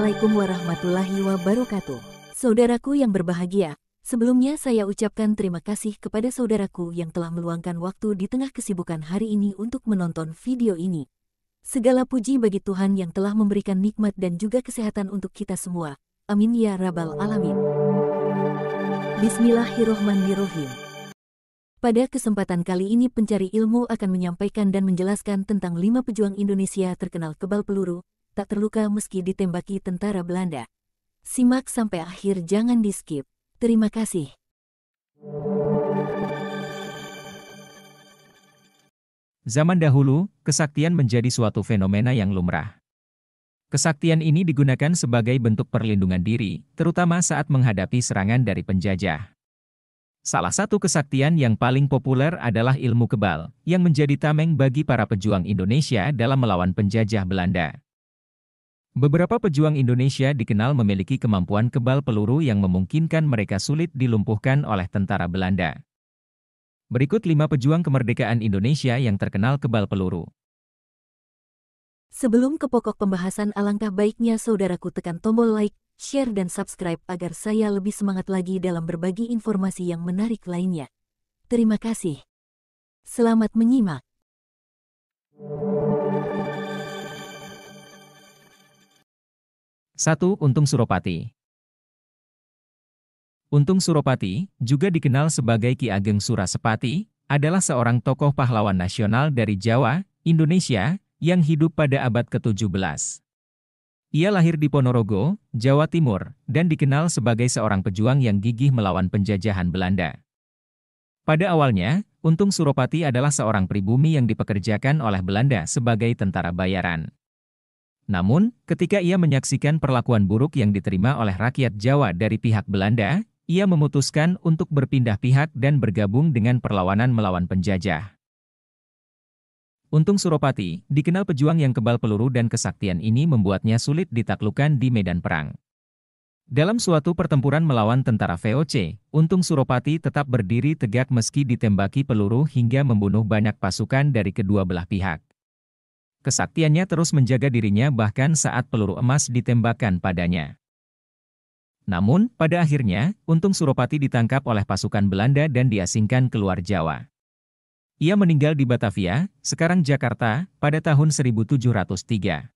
Assalamualaikum warahmatullahi wabarakatuh. Saudaraku yang berbahagia, sebelumnya saya ucapkan terima kasih kepada saudaraku yang telah meluangkan waktu di tengah kesibukan hari ini untuk menonton video ini. Segala puji bagi Tuhan yang telah memberikan nikmat dan juga kesehatan untuk kita semua. Amin ya rabbal alamin. Bismillahirrohmanirrohim. Pada kesempatan kali ini pencari ilmu akan menyampaikan dan menjelaskan tentang 5 pejuang Indonesia terkenal kebal peluru, tak terluka meski ditembaki tentara Belanda. Simak sampai akhir, jangan di-skip. Terima kasih. Zaman dahulu, kesaktian menjadi suatu fenomena yang lumrah. Kesaktian ini digunakan sebagai bentuk perlindungan diri, terutama saat menghadapi serangan dari penjajah. Salah satu kesaktian yang paling populer adalah ilmu kebal, yang menjadi tameng bagi para pejuang Indonesia dalam melawan penjajah Belanda. Beberapa pejuang Indonesia dikenal memiliki kemampuan kebal peluru yang memungkinkan mereka sulit dilumpuhkan oleh tentara Belanda. Berikut 5 pejuang kemerdekaan Indonesia yang terkenal kebal peluru. Sebelum ke pokok pembahasan, alangkah baiknya saudaraku tekan tombol like, share dan subscribe agar saya lebih semangat lagi dalam berbagi informasi yang menarik lainnya. Terima kasih. Selamat menyimak. Satu, Untung Suropati. Untung Suropati, juga dikenal sebagai Ki Ageng Surasepati, adalah seorang tokoh pahlawan nasional dari Jawa, Indonesia, yang hidup pada abad ke-17. Ia lahir di Ponorogo, Jawa Timur, dan dikenal sebagai seorang pejuang yang gigih melawan penjajahan Belanda. Pada awalnya, Untung Suropati adalah seorang pribumi yang dipekerjakan oleh Belanda sebagai tentara bayaran. Namun, ketika ia menyaksikan perlakuan buruk yang diterima oleh rakyat Jawa dari pihak Belanda, ia memutuskan untuk berpindah pihak dan bergabung dengan perlawanan melawan penjajah. Untung Suropati, dikenal pejuang yang kebal peluru dan kesaktian ini membuatnya sulit ditaklukkan di medan perang. Dalam suatu pertempuran melawan tentara VOC, Untung Suropati tetap berdiri tegak meski ditembaki peluru hingga membunuh banyak pasukan dari kedua belah pihak. Kesaktiannya terus menjaga dirinya bahkan saat peluru emas ditembakkan padanya. Namun, pada akhirnya, Untung Suropati ditangkap oleh pasukan Belanda dan diasingkan keluar Jawa. Ia meninggal di Batavia, sekarang Jakarta, pada tahun 1703.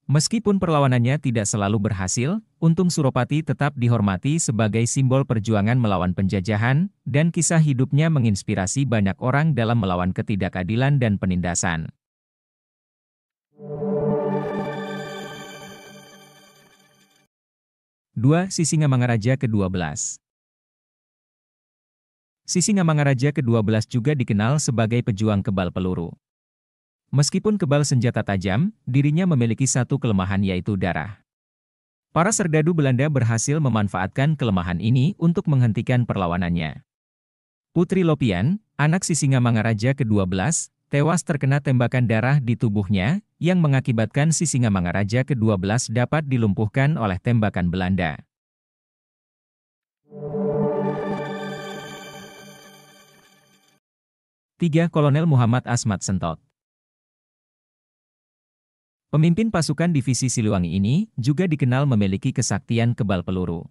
Meskipun perlawanannya tidak selalu berhasil, Untung Suropati tetap dihormati sebagai simbol perjuangan melawan penjajahan, dan kisah hidupnya menginspirasi banyak orang dalam melawan ketidakadilan dan penindasan. 2. Sisingamangaraja ke-12. Sisingamangaraja ke-12 juga dikenal sebagai pejuang kebal peluru. Meskipun kebal senjata tajam, dirinya memiliki satu kelemahan yaitu darah. Para serdadu Belanda berhasil memanfaatkan kelemahan ini untuk menghentikan perlawanannya. Putri Lopian, anak Sisingamangaraja ke-12, tewas terkena tembakan darah di tubuhnya, yang mengakibatkan Sisingamangaraja ke-12 dapat dilumpuhkan oleh tembakan Belanda. Tiga, Kolonel Muhammad Asmat Sentot. Pemimpin pasukan divisi Siliwangi ini juga dikenal memiliki kesaktian kebal peluru.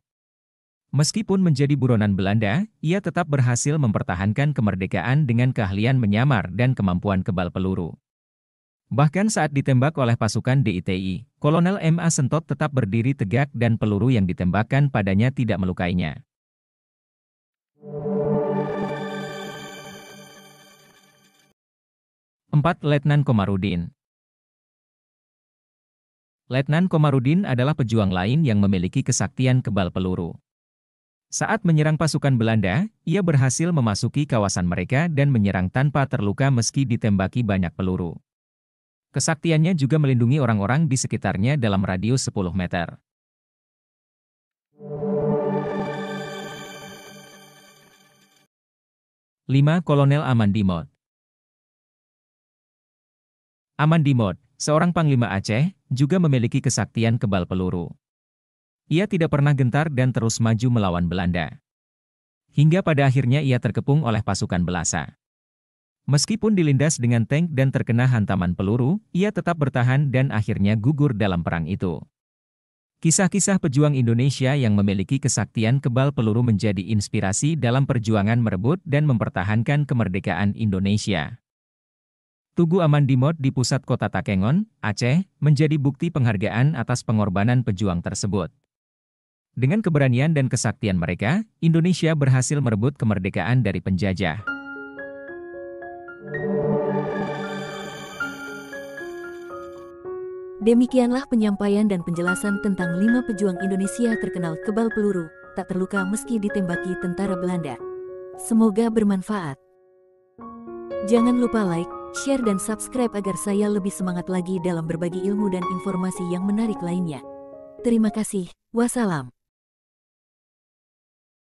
Meskipun menjadi buronan Belanda, ia tetap berhasil mempertahankan kemerdekaan dengan keahlian menyamar dan kemampuan kebal peluru. Bahkan saat ditembak oleh pasukan DITI, Kolonel M.A. Sentot tetap berdiri tegak dan peluru yang ditembakkan padanya tidak melukainya. 4. Letnan Komarudin. Letnan Komarudin adalah pejuang lain yang memiliki kesaktian kebal peluru. Saat menyerang pasukan Belanda, ia berhasil memasuki kawasan mereka dan menyerang tanpa terluka meski ditembaki banyak peluru. Kesaktiannya juga melindungi orang-orang di sekitarnya dalam radius 10 meter. 5. Kolonel Amandimot. Amandimot, seorang panglima Aceh, juga memiliki kesaktian kebal peluru. Ia tidak pernah gentar dan terus maju melawan Belanda. Hingga pada akhirnya ia terkepung oleh pasukan Belasa. Meskipun dilindas dengan tank dan terkena hantaman peluru, ia tetap bertahan dan akhirnya gugur dalam perang itu. Kisah-kisah pejuang Indonesia yang memiliki kesaktian kebal peluru menjadi inspirasi dalam perjuangan merebut dan mempertahankan kemerdekaan Indonesia. Tugu Amandimot di pusat kota Takengon, Aceh, menjadi bukti penghargaan atas pengorbanan pejuang tersebut. Dengan keberanian dan kesaktian mereka, Indonesia berhasil merebut kemerdekaan dari penjajah. Demikianlah penyampaian dan penjelasan tentang 5 pejuang Indonesia terkenal kebal peluru, tak terluka meski ditembaki tentara Belanda. Semoga bermanfaat. Jangan lupa like, share dan subscribe agar saya lebih semangat lagi dalam berbagi ilmu dan informasi yang menarik lainnya. Terima kasih. Wassalam.